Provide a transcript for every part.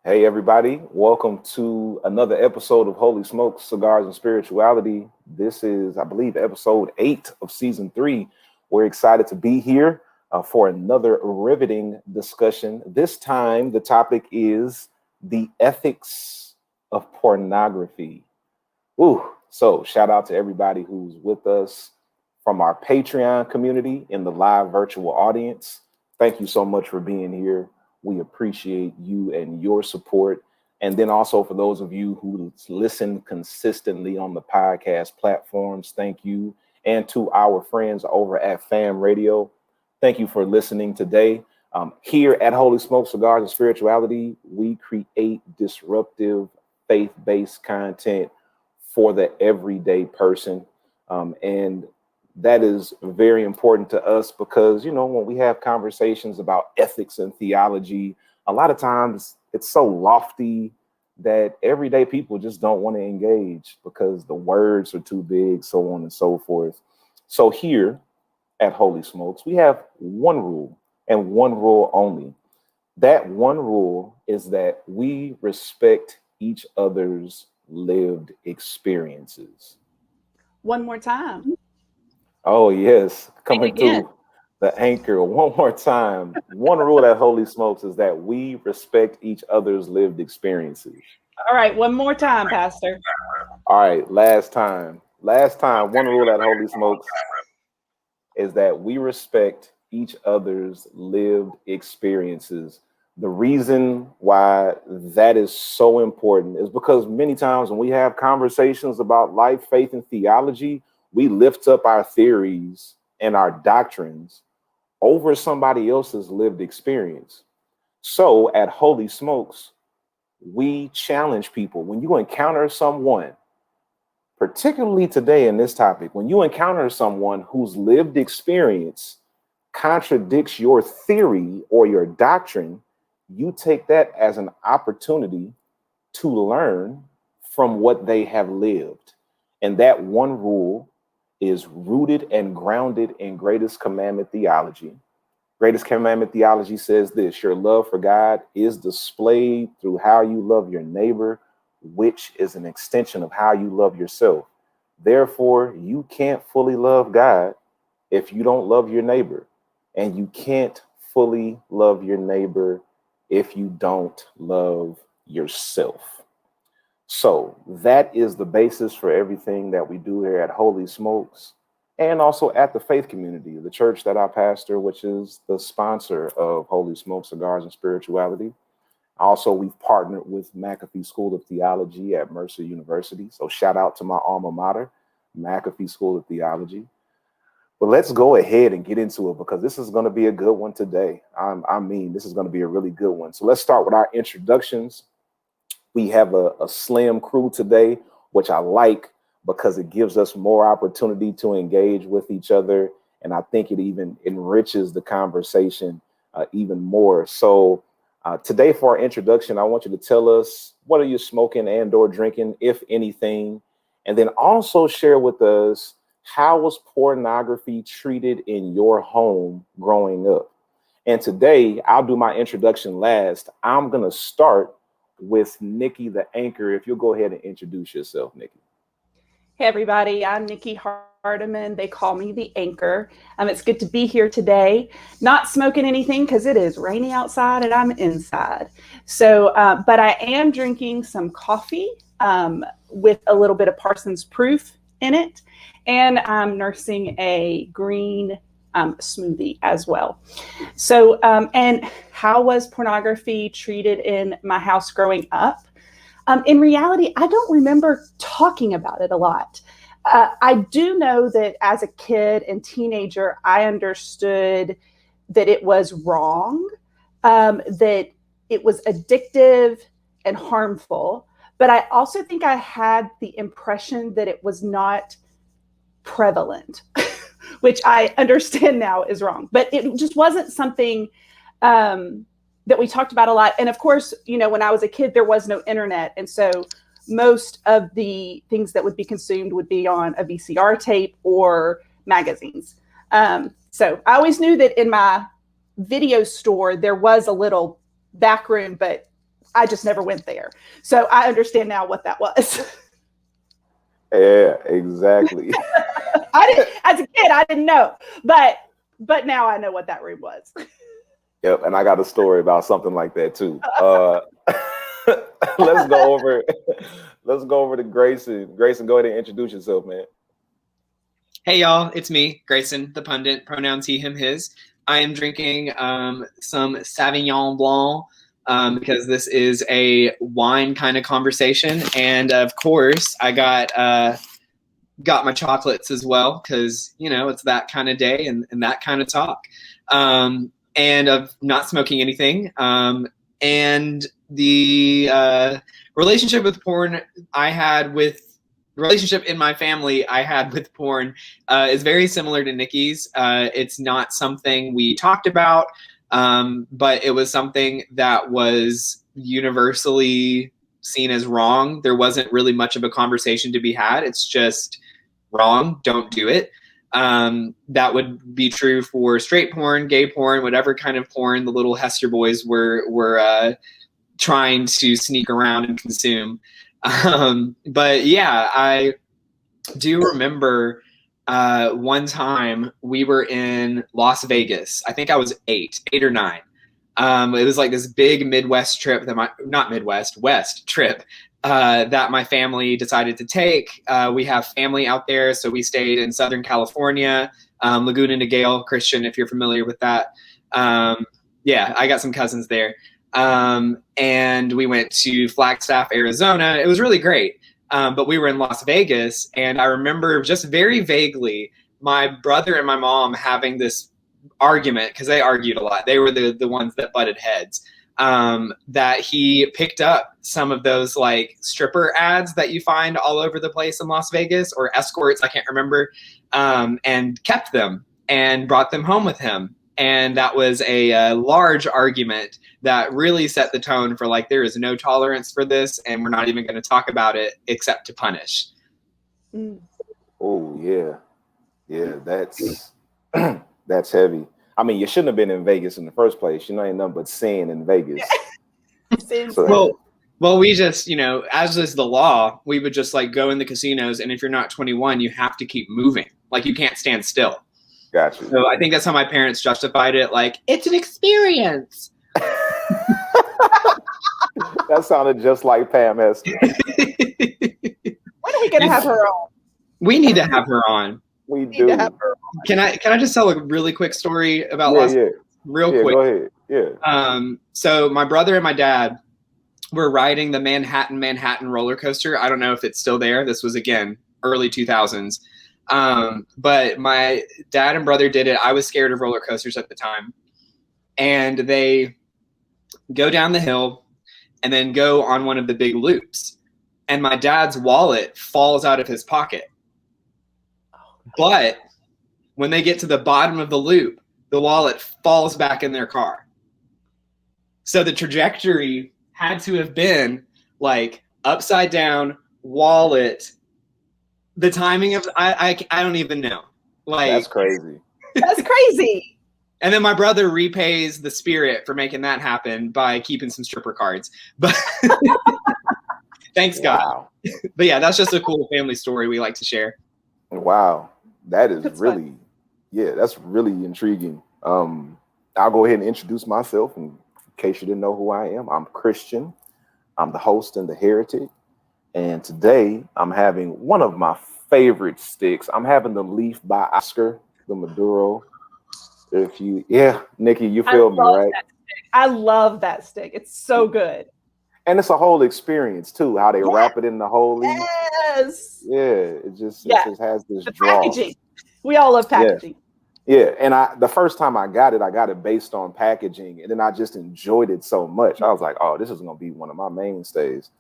Hey, everybody. Welcome to another episode of Holy Smokes, Cigars, and Spirituality. This is, I believe, episode 8 of season 3. We're excited to be here for another riveting discussion. This time, the topic is the ethics of pornography. Ooh, so shout out to everybody who's with us from our Patreon community in the live virtual audience. Thank you so much for being here. We appreciate you and your support. And then also for those of you who listen consistently on the podcast platforms, thank you. And to our friends over at Fam Radio, thank you for listening today. Here at Holy Smoke, Cigars, and Spirituality, we create disruptive, faith-based content for the everyday person. And that is very important to us because, you know, when we have conversations about ethics and theology, a lot of times it's so lofty that everyday people just don't want to engage because the words are too big, so on and so forth. So here at Holy Smokes, we have one rule and one rule only. That one rule is that we respect each other's lived experiences. One more time. Oh, yes. Coming to the anchor one more time. One rule at Holy Smokes is that we respect each other's lived experiences. All right. One more time, Pastor. All right. Last time. One rule at Holy Smokes is that we respect each other's lived experiences. The reason why that is so important is because many times when we have conversations about life, faith, and theology, we lift up our theories and our doctrines over somebody else's lived experience. So at Holy Smokes, we challenge people. When you encounter someone, particularly today in this topic, when you encounter someone whose lived experience contradicts your theory or your doctrine, you take that as an opportunity to learn from what they have lived. And that one rule is rooted and grounded in Greatest Commandment Theology. Greatest Commandment Theology says this: your love for God is displayed through how you love your neighbor, which is an extension of how you love yourself. Therefore, you can't fully love God if you don't love your neighbor, and you can't fully love your neighbor if you don't love yourself. So that is the basis for everything that we do here at Holy Smokes and also at the Faith Community, the church that I pastor, which is the sponsor of Holy Smokes, Cigars, and Spirituality. Also, we've partnered with McAfee School of Theology at Mercer University. So shout out to my alma mater, McAfee School of Theology. But let's go ahead and get into it because this is going to be a good one today. This is going to be a really good one. So let's start with our introductions. We have a slim crew today, which I like because it gives us more opportunity to engage with each other. And I think it even enriches the conversation even more. So today for our introduction, I want you to tell us, what are you smoking and or drinking, if anything? And then also share with us, how was pornography treated in your home growing up? And today I'll do my introduction last. I'm going to start with Nikki, the anchor. If you'll go ahead and introduce yourself, Nikki. Hey, everybody. I'm Nikki Hardiman. They call me the anchor. It's good to be here today. Not smoking anything because it is rainy outside and I'm inside. So, but I am drinking some coffee with a little bit of Parsons Proof in it. And I'm nursing a green smoothie as well. So, and how was pornography treated in my house growing up? In reality, I don't remember talking about it a lot. I do know that as a kid and teenager, I understood that it was wrong, that it was addictive and harmful. But I also think I had the impression that it was not prevalent, which I understand now is wrong. But it just wasn't something that we talked about a lot. And of course, you know, when I was a kid, there was no internet. And so most of the things that would be consumed would be on a VCR tape or magazines. So I always knew that in my video store, there was a little back room, but I just never went there. So I understand now what that was. Yeah, exactly. As a kid, I didn't know, but now I know what that room was. Yep, and I got a story about something like that too. Let's go over. Let's go over to Grayson. Grayson, go ahead and introduce yourself, man. Hey y'all, it's me, Grayson, the pundit. Pronouns he, him, his. I am drinking some Sauvignon Blanc because this is a wine kind of conversation, and of course, I got my chocolates as well because it's that kind of day and that kind of talk. And of not smoking anything. And the relationship with porn relationship in my family I had with porn is very similar to Nikki's. It's not something we talked about, but it was something that was universally seen as wrong. There wasn't really much of a conversation to be had. It's just wrong. Don't do it. That would be true for straight porn, gay porn, whatever kind of porn the little Hester boys were trying to sneak around and consume. But yeah, I do remember one time we were in Las Vegas. I think I was eight or nine. It was like this big Midwest trip West trip that my family decided to take. We have family out there, so we stayed in Southern California, Laguna Niguel, Christian, if you're familiar with that. Yeah, I got some cousins there. And we went to Flagstaff, Arizona. It was really great. But we were in Las Vegas, and I remember just very vaguely my brother and my mom having this argument, because they argued a lot. They were the ones that butted heads. That he picked up some of those like stripper ads that you find all over the place in Las Vegas, or escorts, I can't remember, and kept them and brought them home with him. And that was a large argument that really set the tone for like, there is no tolerance for this, and we're not even going to talk about it except to punish. Oh yeah, that's that's heavy. I mean, you shouldn't have been in Vegas in the first place. Ain't nothing but sin in Vegas. So, well, we just, as is the law, we would just like go in the casinos, and if you're not 21, you have to keep moving. Like, you can't stand still. Gotcha. So I think that's how my parents justified it. Like, it's an experience. That sounded just like Pam Hester. When are we gonna have her on? We need to have her on. We do. Can I just tell a really quick story about Las Vegas? Real quick. Go ahead. Yeah. So my brother and my dad were riding the Manhattan roller coaster. I don't know if it's still there. This was, again, early 2000s. But my dad and brother did it. I was scared of roller coasters at the time. And they go down the hill and then go on one of the big loops. And my dad's wallet falls out of his pocket. But when they get to the bottom of the loop, the wallet falls back in their car. So the trajectory had to have been like upside down, wallet. The timing of I don't even know. Like, that's crazy. That's crazy. And then my brother repays the spirit for making that happen by keeping some stripper cards. But thanks God. Wow. But yeah, that's just a cool family story we like to share. Wow. That's really intriguing. I'll go ahead and introduce myself in case you didn't know who I am. I'm Christian. I'm the host and the heretic. And today I'm having one of my favorite sticks. I'm having the Leaf by Oscar, the Maduro. Nikki, you feel me, right? I love that stick. It's so good. And it's a whole experience too, how they wrap it in the whole leaf. Yes. Yeah, it just has this draw. Packaging. We all love packaging. Yeah, and the first time I got it based on packaging, and then I just enjoyed it so much. I was like, oh, this is gonna be one of my mainstays.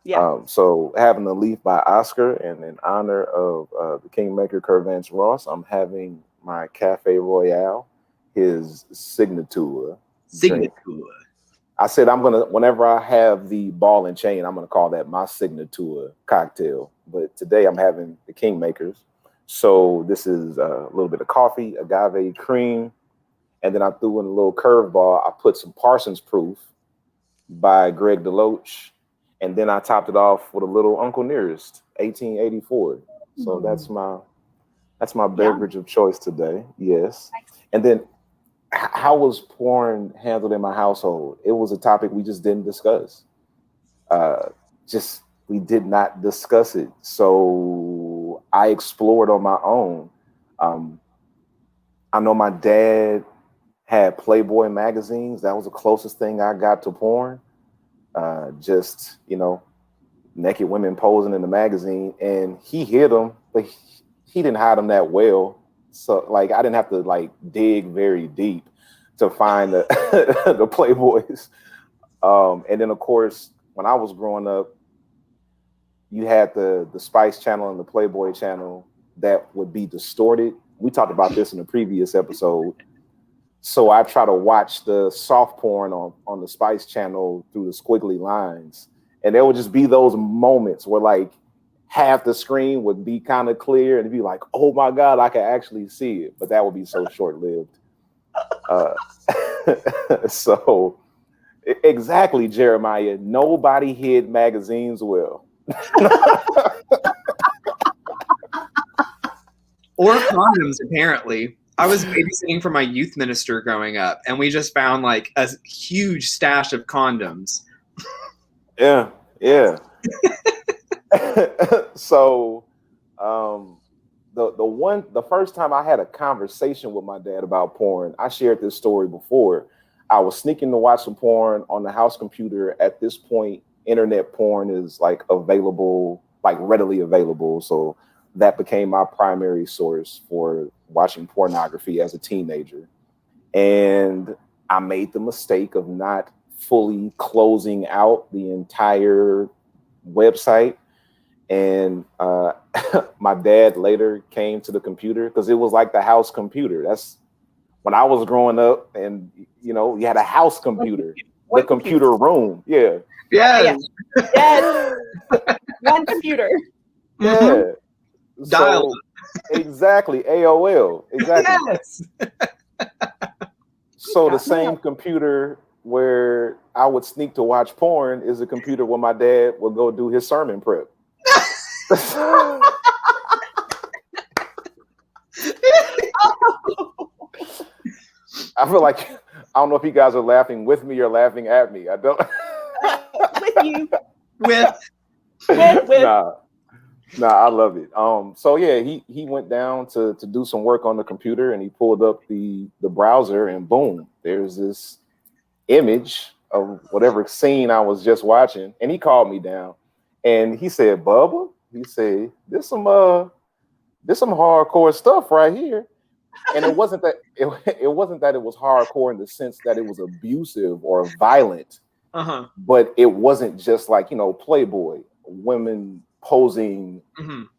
Yeah. So having the Leaf by Oscar, and in honor of the Kingmaker Curvance Ross, I'm having my Cafe Royale, his signature. I said whenever I have the ball and chain, I'm gonna call that my signature cocktail. But today I'm having the Kingmakers. So this is a little bit of coffee, agave cream, and then I threw in a little curveball. I put some Parsons proof by Greg DeLoach. And then I topped it off with a little Uncle Nearest, 1884. So that's my beverage of choice today. Yes. And then how was porn handled in my household? It was a topic we just didn't discuss. We did not discuss it. So I explored on my own. I know my dad had Playboy magazines. That was the closest thing I got to porn. Just, naked women posing in the magazine, and he hid them, but he didn't hide them that well. So like, I didn't have to like dig very deep to find the the Playboys. And then of course, when I was growing up, you had the Spice Channel and the Playboy Channel that would be distorted. We talked about this in a previous episode. So I try to watch the soft porn on the Spice Channel through the squiggly lines. And there would just be those moments where like half the screen would be kind of clear and it'd be like, oh my God, I can actually see it. But that would be so short-lived. So exactly, Jeremiah. Nobody hid magazines well. Or condoms, apparently. I was babysitting for my youth minister growing up, and we just found like a huge stash of condoms. Yeah. So the first time I had a conversation with my dad about porn, I shared this story before. I was sneaking to watch some porn on the house computer. At this point, internet porn is like available, like readily available. So that became my primary source for watching pornography as a teenager. And I made the mistake of not fully closing out the entire website. And my dad later came to the computer because it was like the house computer. That's when I was growing up, and you had a house computer, the computer room. Yeah. Yes. One computer. Yeah. Mm-hmm. Dial. Exactly. AOL. Exactly. Yes. So the same computer where I would sneak to watch porn is a computer where my dad would go do his sermon prep. I feel like, I don't know if you guys are laughing with me or laughing at me. I don't. With you. With. Nah, I love it. So yeah, he went down to do some work on the computer, and he pulled up the browser, and boom, there's this image of whatever scene I was just watching. And he called me down, and he said, "Bubba," he said, "There's some hardcore stuff right here." And it wasn't that it was hardcore in the sense that it was abusive or violent, but it wasn't just like Playboy women posing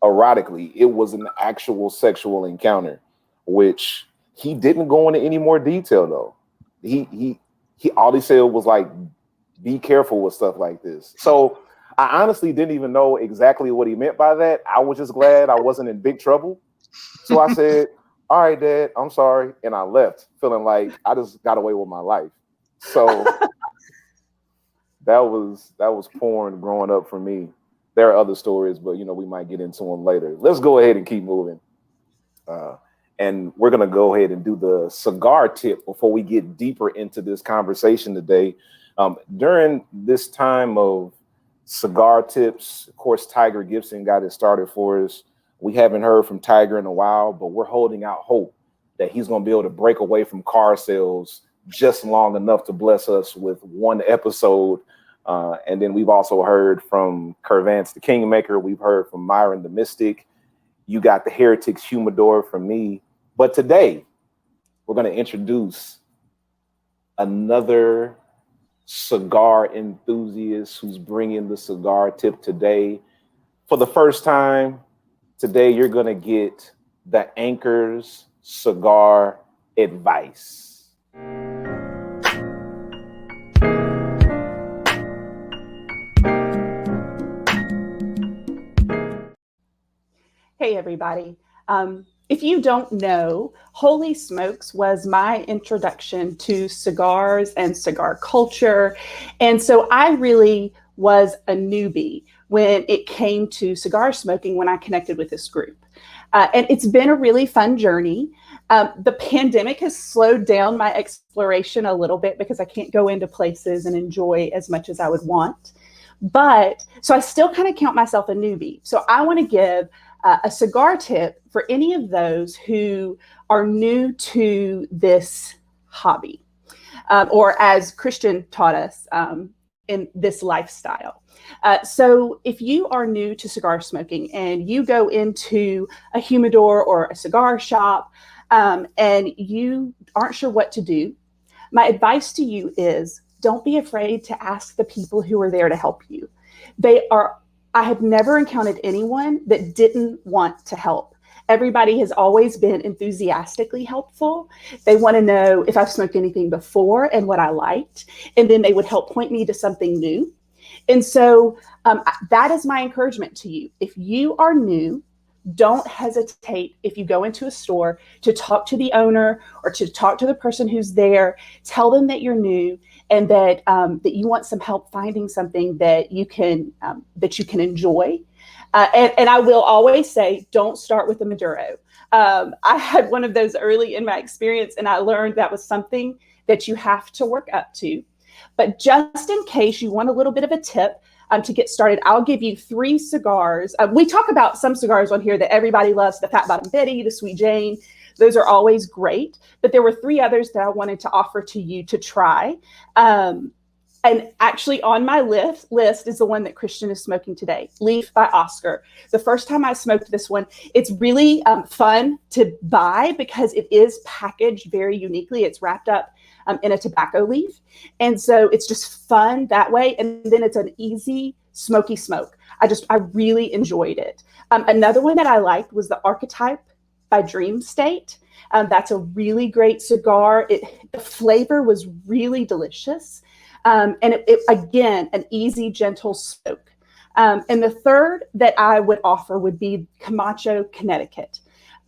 erotically. It was an actual sexual encounter, which he didn't go into any more detail though. He all he said was like, be careful with stuff like this. So I honestly didn't even know exactly what he meant by that. I was just glad I wasn't in big trouble. So I said, all right, Dad, I'm sorry. And I left feeling like I just got away with my life. So that was porn growing up for me. There are other stories, but we might get into them later. Let's go ahead and keep moving. And we're going to go ahead and do the cigar tip before we get deeper into this conversation today. During this time of cigar tips, of course, Tiger Gibson got it started for us. We haven't heard from Tiger in a while, but we're holding out hope that he's going to be able to break away from car sales just long enough to bless us with one episode. And then we've also heard from Curvance the Kingmaker. We've heard from Myron the Mystic. You got the Heretics Humidor from me. But today, we're going to introduce another cigar enthusiast who's bringing the cigar tip today. For the first time, today you're going to get the Anchor's cigar advice. Hey, everybody. if you don't know, Holy Smokes was my introduction to cigars and cigar culture. And so I really was a newbie when it came to cigar smoking when I connected with this group. And it's been a really fun journey. The pandemic has slowed down my exploration a little bit because I can't go into places and enjoy as much as I would want. But so I still kind of count myself a newbie. So I want to give a cigar tip for any of those who are new to this hobby, or as Christian taught us, in this lifestyle. So if you are new to cigar smoking and you go into a humidor or a cigar shop, and you aren't sure what to do, my advice to you is don't be afraid to ask the people who are there to help you. I have never encountered anyone that didn't want to help. Everybody has always been enthusiastically helpful. They want to know if I've smoked anything before and what I liked, and then they would help point me to something new. And so that is my encouragement to you. If you are new, don't hesitate if you go into a store to talk to the owner or to talk to the person who's there. Tell them that you're new and that that you want some help finding something that you can enjoy. And I will always say, don't start with a Maduro. I had one of those early in my experience, and I learned that was something that you have to work up to. But just in case you want a little bit of a tip, to get started, I'll give you 3 cigars. We talk about some cigars on here that everybody loves, the Fat Bottom Betty, the Sweet Jane. Those are always great. But there were 3 others that I wanted to offer to you to try. And actually on my list is the one that Christian is smoking today, Leaf by Oscar. The first time I smoked this one, it's really fun to buy because it is packaged very uniquely. It's wrapped up in a tobacco leaf. And so it's just fun that way. And then it's an easy smoky smoke. I really enjoyed it. Another one that I liked was the Archetype by Dream State. That's a really great cigar. The flavor was really delicious. And it again, an easy, gentle smoke. And the third that I would offer would be Camacho, Connecticut.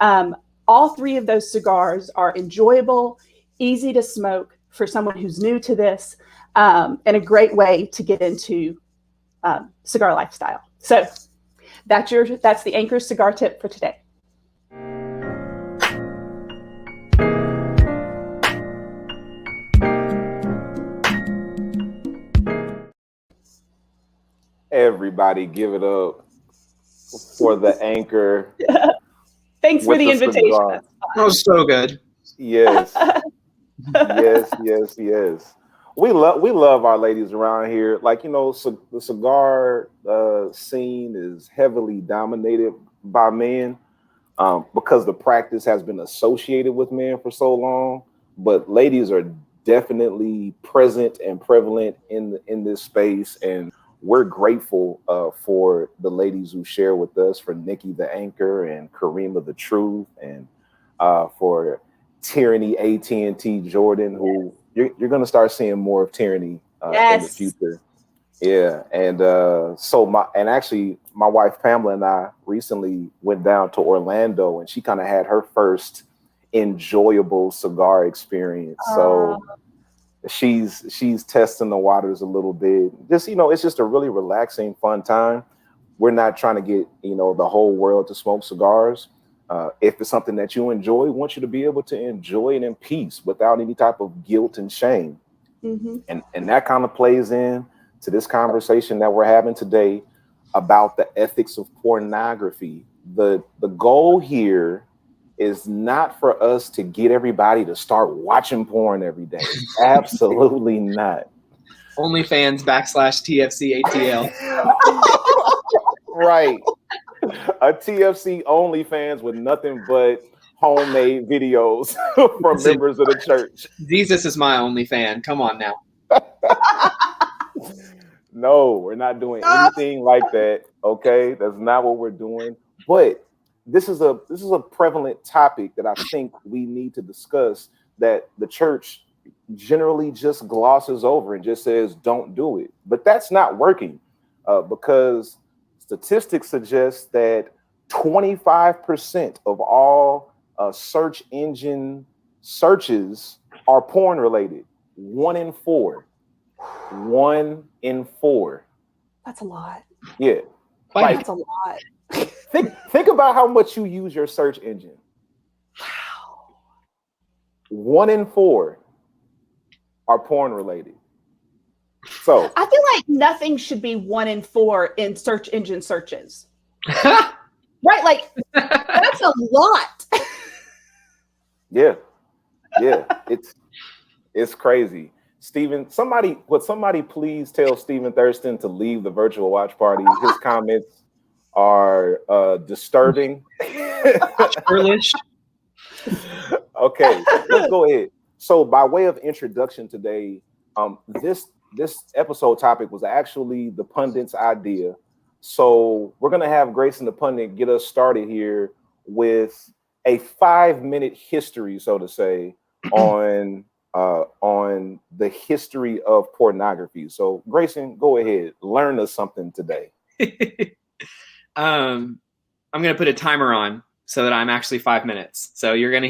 All 3 of those cigars are enjoyable, easy to smoke for someone who's new to this, and a great way to get into cigar lifestyle. So that's the Anchor cigar tip for today. Everybody give it up for the Anchor. Thanks for the invitation. That was so good. Yes. Yes. We love our ladies around here. Like, the cigar scene is heavily dominated by men because the practice has been associated with men for so long. But ladies are definitely present and prevalent in this space, and we're grateful for the ladies who share with us, for Nikki the Anchor and Karima the Truth, and for Tyranny AT&T Jordan, who you're going to start seeing more of Tyranny in the future. Yeah, and actually my wife Pamela and I recently went down to Orlando, and she kind of had her first enjoyable cigar experience. So she's testing the waters a little bit. Just, it's just a really relaxing, fun time. We're not trying to get, the whole world to smoke cigars. If it's something that you enjoy, we want you to be able to enjoy it in peace without any type of guilt and shame. Mm-hmm. And that kind of plays in to this conversation that we're having today about the ethics of pornography. The goal here is not for us to get everybody to start watching porn every day. Absolutely not. OnlyFans /TFCATL. Right. A TFC OnlyFans with nothing but homemade videos from members of the church. Jesus is my only fan. Come on now. No, we're not doing anything like that. Okay, that's not what we're doing. But this is a prevalent topic that I think we need to discuss, that the church generally just glosses over and just says don't do it. But that's not working because statistics suggest that 25% of all search engine searches are porn related. 1 in 4. 1 in 4. That's a lot. Yeah. Like, That's a lot. Think about how much you use your search engine. Wow. 1 in 4 are porn related. So I feel like nothing should be 1 in 4 in search engine searches. Right? Like, that's a lot. yeah. It's crazy. Stephen, would somebody please tell Stephen Thurston to leave the virtual watch party? His comments are disturbing. Earlish. Okay, let's go ahead. So by way of introduction today, this episode topic was actually the pundit's idea. So we're gonna have Grace and the pundit get us started here with a 5-minute history, so to say, on the history of pornography. So Grayson, go ahead, learn us something today. I'm gonna put a timer on so that I'm actually 5 minutes. So you're gonna